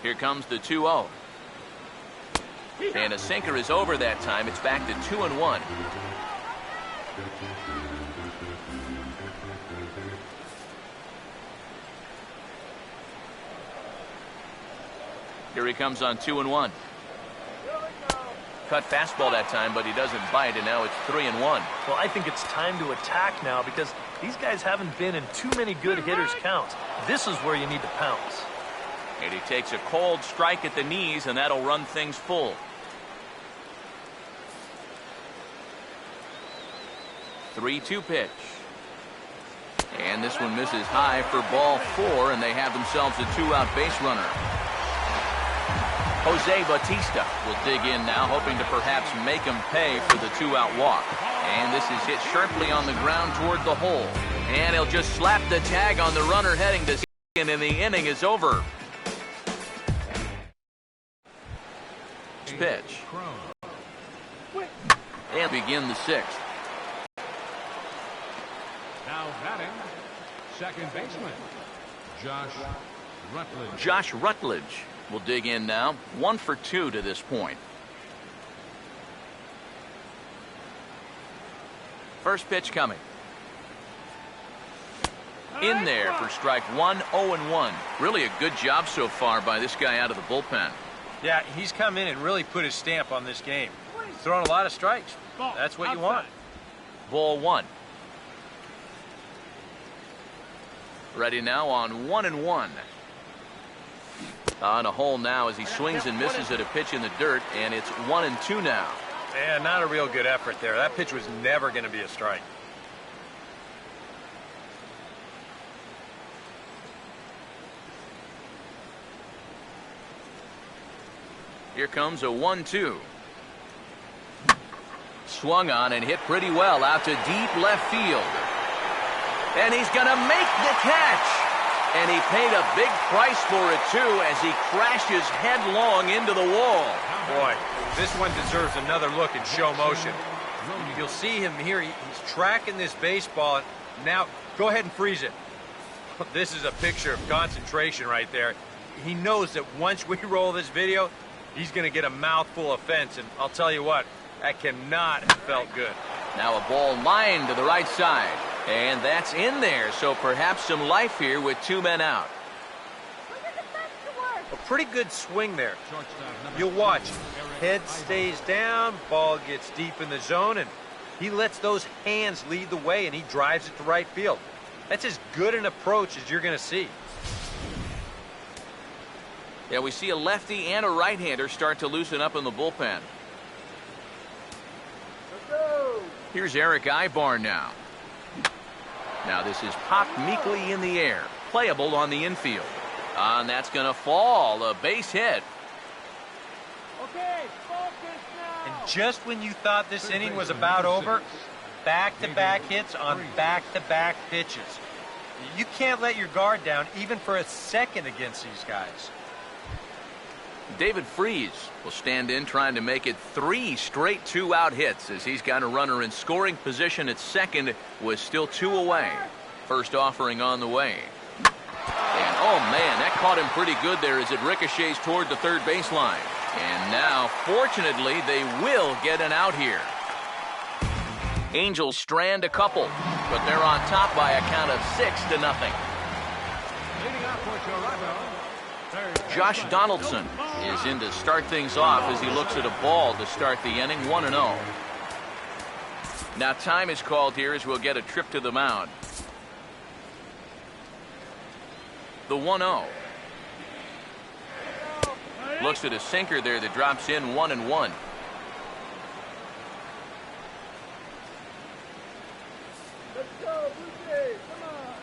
Here comes the 2-0. And a sinker is over that time. It's back to 2-1. Here he comes on 2-1. Cut fastball that time, but he doesn't bite, and now it's 3-1. Well, I think it's time to attack now because these guys haven't been in too many good hitters' counts. This is where you need to pounce. And he takes a cold strike at the knees, and that'll run things full. 3-2 pitch. And this one misses high for ball 4, and they have themselves a 2-out base runner. Jose Bautista will dig in now, hoping to perhaps make him pay for the 2-out walk. And this is hit sharply on the ground toward the hole. And he'll just slap the tag on the runner heading to second, and the inning is over. Pitch. And begin the 6th. Now batting, second baseman, Josh Rutledge. Josh Rutledge will dig in now. 1 for 2 to this point. First pitch coming. In there for strike 1, 0-1. Really a good job so far by this guy out of the bullpen. Yeah, he's come in and really put his stamp on this game. He's throwing a lot of strikes. That's what you want. Ball 1. Ready now on 1-1. On a hole now as he swings and misses at a pitch in the dirt, and it's 1-2 now. Yeah, not a real good effort there. That pitch was never going to be a strike. Here comes a 1-2. Swung on and hit pretty well out to deep left field. And he's going to make the catch. And he paid a big price for it, too, as he crashes headlong into the wall. Boy, this one deserves another look in show motion. You'll see him here. He's tracking this baseball. And now, go ahead and freeze it. This is a picture of concentration right there. He knows that once we roll this video, he's going to get a mouthful of fence. And I'll tell you what, that cannot have felt good. Now a ball lined to the right side. And that's in there, so perhaps some life here with 2 men out. A pretty good swing there. You'll watch. Head stays down, ball gets deep in the zone, and he lets those hands lead the way, and he drives it to right field. That's as good an approach as you're going to see. Yeah, we see a lefty and a right-hander start to loosen up in the bullpen. Here's Eric Ibar now. Now this is popped meekly in the air. Playable on the infield. And that's going to fall. A base hit. Okay, focus now. And just when you thought this inning was about over, back-to-back hits on back-to-back pitches. You can't let your guard down even for a second against these guys. David Freese will stand in trying to make it 3 straight 2-out hits as he's got a runner in scoring position at second with still 2 away. First offering on the way. And oh man, that caught him pretty good there as it ricochets toward the third baseline. And now, fortunately, they will get an out here. Angels strand a couple, but they're on top by a count of 6-0. Leading off for Toronto, Josh Donaldson is in to start things off as he looks at a ball to start the inning, 1-0. Now time is called here as we'll get a trip to the mound. The 1-0. Looks at a sinker there that drops in 1-1. Let's go, Blue Jays. Come on.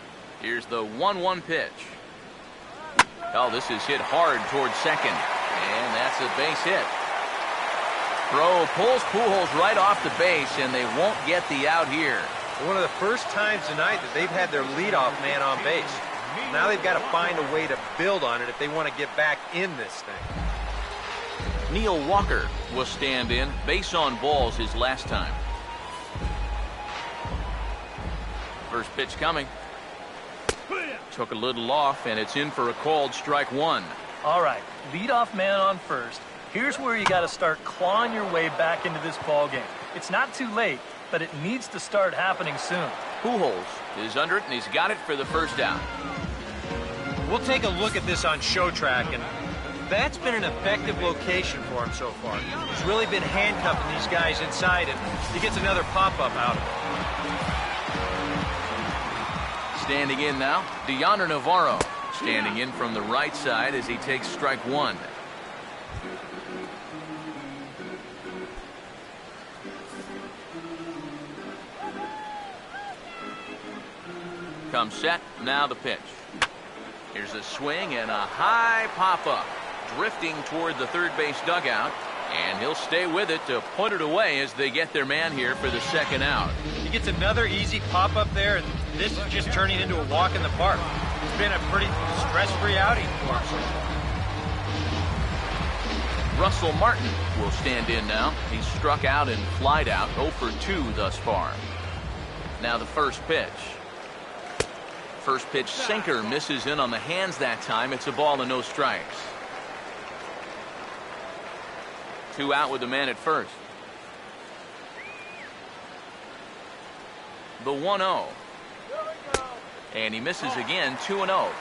Here's the 1-1 pitch. Oh, this is hit hard towards second. And that's a base hit. Throw pulls Pujols right off the base, and they won't get the out here. One of the first times tonight that they've had their leadoff man on base. Now they've got to find a way to build on it if they want to get back in this thing. Neil Walker will stand in. Base on balls his last time. First pitch coming. Took a little off, and it's in for a called strike 1. All right, leadoff man on first. Here's where you got to start clawing your way back into this ball game. It's not too late, but it needs to start happening soon. Pujols is under it, and he's got it for the first out. We'll take a look at this on Show Track, and that's been an effective location for him so far. He's really been handcuffing these guys inside, and he gets another pop-up out of it. Standing in now, Deoner Navarro. Standing in from the right side as he takes strike 1. Comes set, now the pitch. Here's a swing and a high pop-up. Drifting toward the third base dugout. And he'll stay with it to put it away as they get their man here for the second out. He gets another easy pop-up there, and this is just turning into a walk in the park. It's been a pretty stress-free outing for him so far. Russell Martin will stand in now. He's struck out and flied out, 0 for 2 thus far. Now the first pitch. First pitch sinker misses in on the hands that time. It's a ball and no strikes. 2 out with the man at first. The 1-0. And he misses again, 2-0.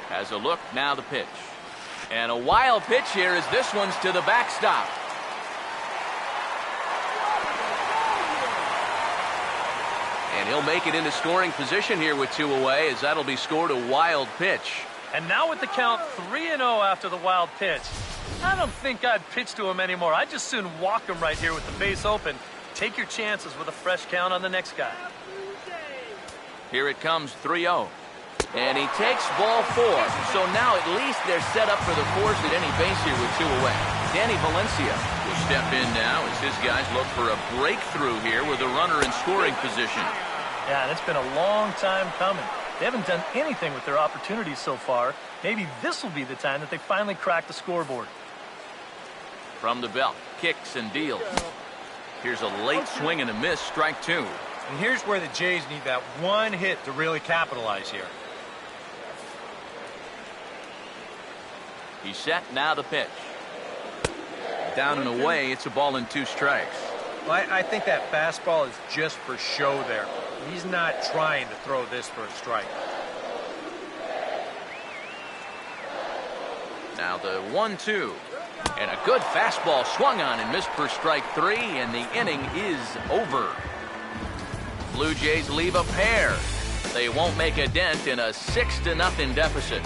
Has a look, now the pitch. And a wild pitch here as this one's to the backstop. And he'll make it into scoring position here with 2 away as that'll be scored a wild pitch. And now with the count 3-0 after the wild pitch, I don't think I'd pitch to him anymore. I'd just soon walk him right here with the base open. Take your chances with a fresh count on the next guy. Here it comes, 3-0. And he takes ball 4. So now at least they're set up for the force at any base here with 2 away. Danny Valencia will step in now as his guys look for a breakthrough here with a runner in scoring position. Yeah, and it's been a long time coming. They haven't done anything with their opportunities so far. Maybe this will be the time that they finally crack the scoreboard. From the belt, kicks and deals. Here's a late swing and a miss, strike 2. And here's where the Jays need that one hit to really capitalize here. He's set, now the pitch. Down and away, it's a ball and 2 strikes. Well, I think that fastball is just for show there. He's not trying to throw this for a strike. Now the 1-2. And a good fastball swung on and missed for strike 3, and the inning is over. Blue Jays leave a pair. They won't make a dent in a 6-0 deficit.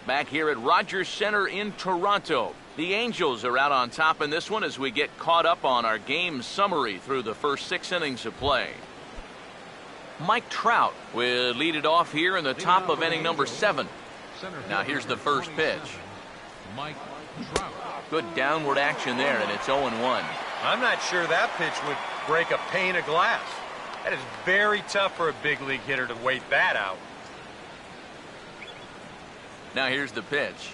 Back here at Rogers Center in Toronto. The Angels are out on top in this one as we get caught up on our game summary through the first 6 innings of play. Mike Trout will lead it off here in the top of inning number 7. Now here's the first pitch. Mike Trout. Good downward action there, and it's 0-1. I'm not sure that pitch would break a pane of glass. That is very tough for a big league hitter to wait that out. Now here's the pitch.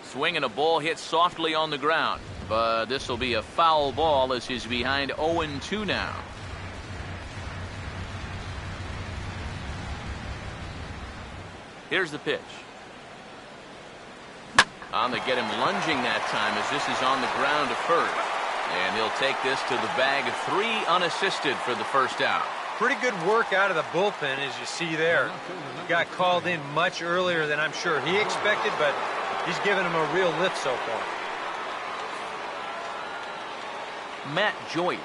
Swing and a ball hit softly on the ground. But this will be a foul ball as he's behind 0-2 now. Here's the pitch. On to get him lunging that time as this is on the ground to first. And he'll take this to the bag of 3 unassisted for the first out. Pretty good work out of the bullpen, as you see there. Got called in much earlier than I'm sure he expected, but he's given him a real lift so far. Matt Joyce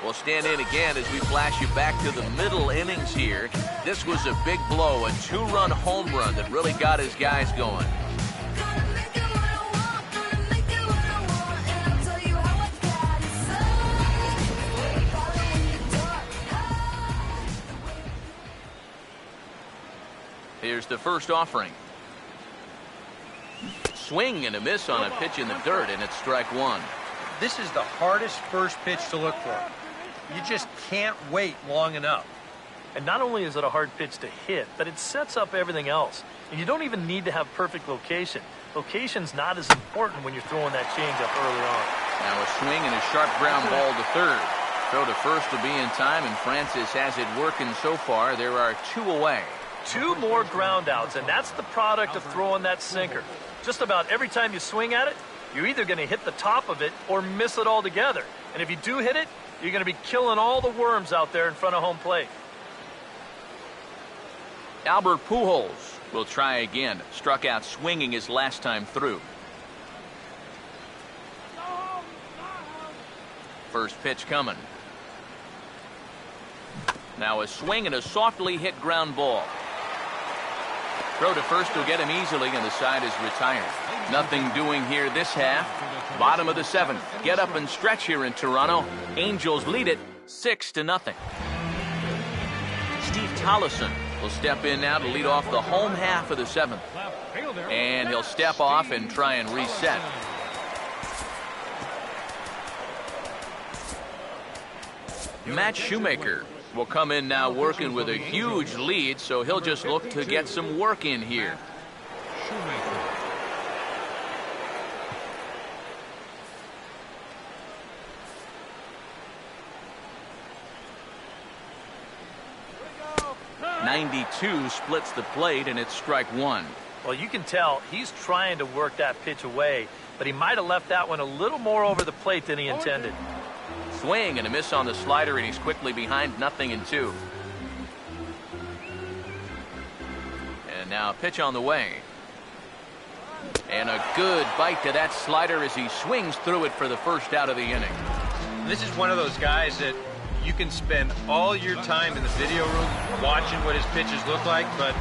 will stand in again as we flash you back to the middle innings here. This was a big blow, a 2-run home run that really got his guys going. Here's the first offering. Swing and a miss on a pitch in the dirt, and it's strike 1. This is the hardest first pitch to look for. You just can't wait long enough. And not only is it a hard pitch to hit, but it sets up everything else. And you don't even need to have perfect location. Location's not as important when you're throwing that changeup early on. Now a swing and a sharp ground ball to third. Throw to first will be in time, and Francis has it working so far. There are 2 away. 2 more ground outs, and that's the product of throwing that sinker. Just about every time you swing at it, you're either going to hit the top of it or miss it altogether. And if you do hit it, you're going to be killing all the worms out there in front of home plate. Albert Pujols will try again. Struck out swinging his last time through. First pitch coming. Now a swing and a softly hit ground ball. Throw to first will get him easily, and the side is retired. Nothing doing here this half. Bottom of the 7th. Get up and stretch here in Toronto. Angels lead it 6-0. Steve Tollefson will step in now to lead off the home half of the 7th. And he'll step off and try and reset. Matt Shoemaker will come in now working with a huge lead, so he'll just look to get some work in here. .92 splits the plate, and it's strike 1. Well, you can tell he's trying to work that pitch away, but he might have left that one a little more over the plate than he intended. Swing and a miss on the slider, and he's quickly behind 0-2. And now a pitch on the way. And a good bite to that slider as he swings through it for the first out of the inning. This is one of those guys that you can spend all your time in the video room watching what his pitches look like, but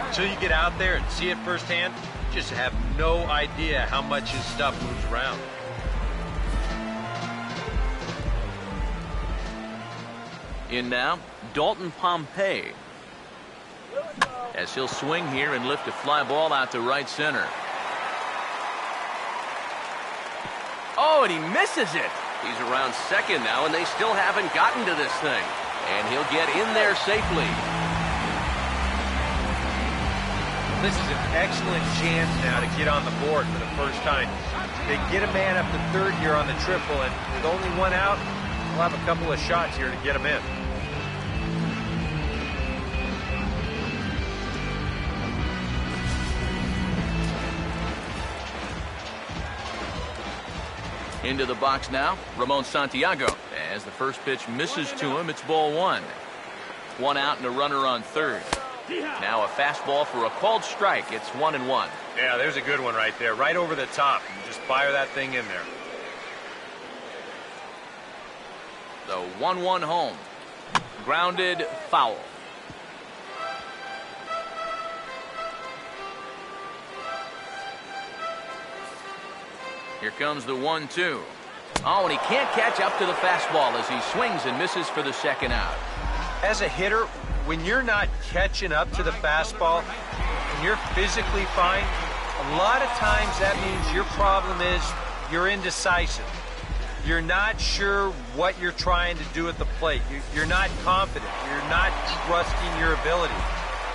until you get out there and see it firsthand, you just have no idea how much his stuff moves around. In now, Dalton Pompey. As he'll swing here and lift a fly ball out to right center. Oh, and he misses it. He's around second now, and they still haven't gotten to this thing. And he'll get in there safely. This is an excellent chance now to get on the board for the first time. They get a man up to third here on the triple, and with only 1 out, we'll have a couple of shots here to get him in. Into the box now, Ramon Santiago. As the first pitch misses to him, it's ball 1. 1 out and a runner on third. Now a fastball for a called strike. It's 1-1. Yeah, there's a good one right there, right over the top. Just fire that thing in there. The 1-1 home. Grounded foul. Here comes the 1-2. Oh, and he can't catch up to the fastball as he swings and misses for the second out. As a hitter, when you're not catching up to the fastball and you're physically fine, A lot of times that means your problem is you're indecisive. You're not sure what you're trying to do at the plate. You're not confident. You're not trusting your ability.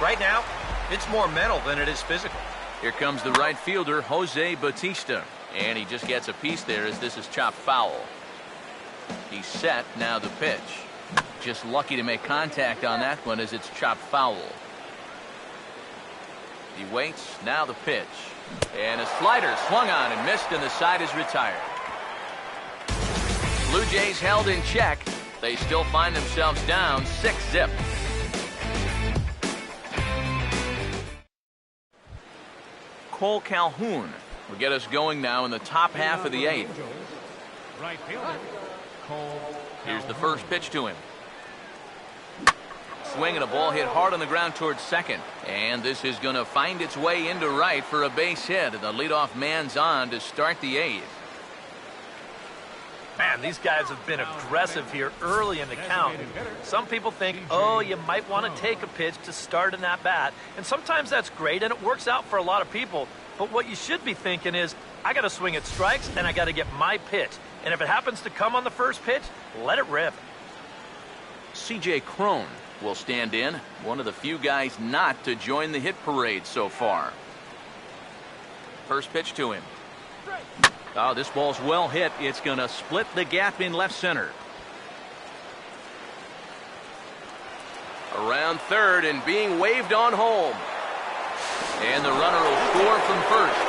Right now, it's more mental than it is physical. Here comes the right fielder, Jose Bautista. And he just gets a piece there as this is chopped foul. He's set, now the pitch. Just lucky to make contact on that one as it's chopped foul. He waits, now the pitch. And a slider swung on and missed, and the side is retired. Blue Jays held in check. They still find themselves down 6-0. Cole Calhoun will get us going now in the top half of the eighth. Right fielder, Cole. Here's the first pitch to him. Swing and a ball hit hard on the ground towards second. And this is going to find its way into right for a base hit. And the leadoff man's on to start the eighth. Man, these guys have been aggressive here early in the count. Some people think, oh, you might want to take a pitch to start an at-bat. And sometimes that's great, and it works out for a lot of people. But what you should be thinking is, I got to swing at strikes, and I got to get my pitch. And if it happens to come on the first pitch, let it rip. C.J. Cron will stand in. One of the few guys not to join the hit parade so far. First pitch to him. Oh, this ball's well hit. It's going to split the gap in left center. Around third and being waved on home. And the runner will score from first.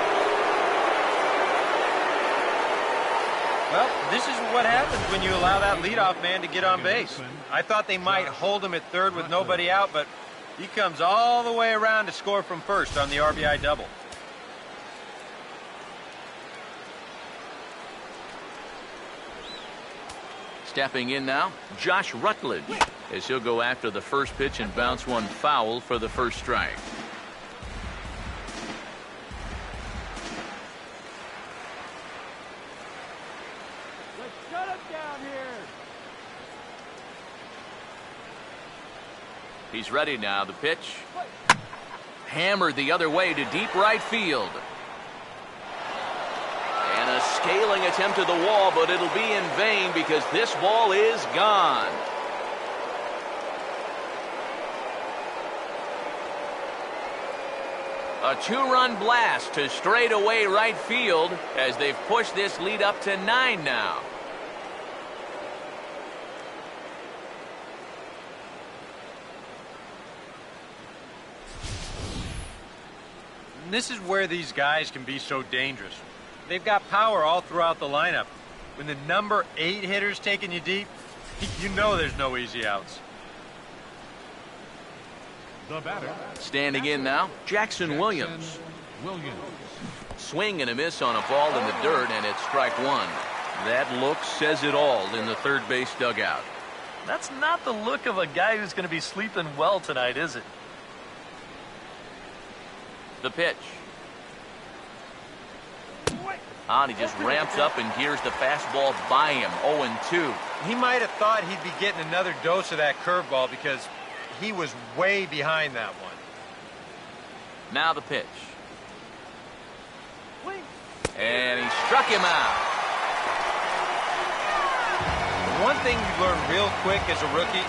Well, this is what happens when you allow that leadoff man to get on base. I thought they might hold him at third with nobody out, but he comes all the way around to score from first on the RBI double. Stepping in now, Josh Rutledge, as he'll go after the first pitch and bounce one foul for the first strike. Let's shut him down here. He's ready now. The pitch. Hammered the other way to deep right field. And a scaling attempt at the wall, but it'll be in vain because this ball is gone. A two-run blast to straightaway right field as they've pushed this lead up to 9 now. And this is where these guys can be so dangerous. They've got power all throughout the lineup. When the number 8 hitter's taking you deep, you know there's no easy outs. The batter. Standing in now, Jackson Williams. Swing and a miss on a ball in the dirt, and it's strike one. That look says it all in the third base dugout. That's not the look of a guy who's going to be sleeping well tonight, is it? The pitch. And he just ramps up and gears the fastball by him. 0-2. He might have thought he'd be getting another dose of that curveball because he was way behind that one. Now the pitch. And he struck him out. One thing you learn real quick as a rookie,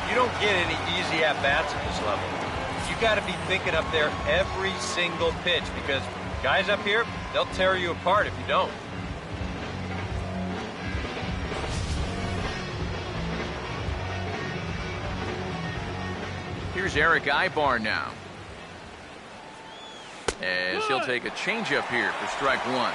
you don't get any easy at-bats at this level. You got to be thinking up there every single pitch because guys up here, they'll tear you apart if you don't. Here's Eric Ibar now. As he'll take a changeup here for strike one.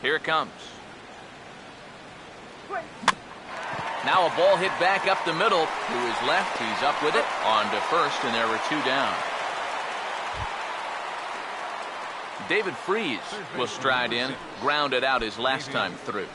Here it comes. Now a ball hit back up the middle. To his left, he's up with it. On to first, and there were 2 down. David Freese will stride in. Grounded out his last time through.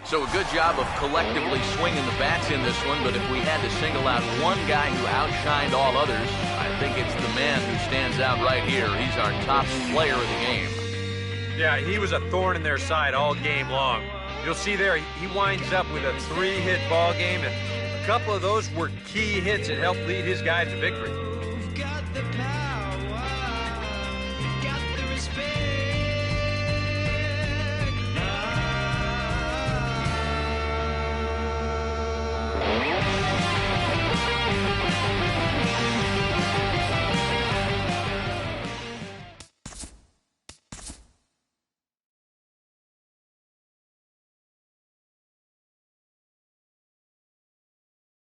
So a good job of collectively swinging the bats in this one, but if we had to single out one guy who outshined all others, I think it's the man who stands out right here. He's our top player of the game. Yeah, he was a thorn in their side all game long. You'll see there, he winds up with a 3-hit ball game, and a couple of those were key hits that helped lead his guys to victory.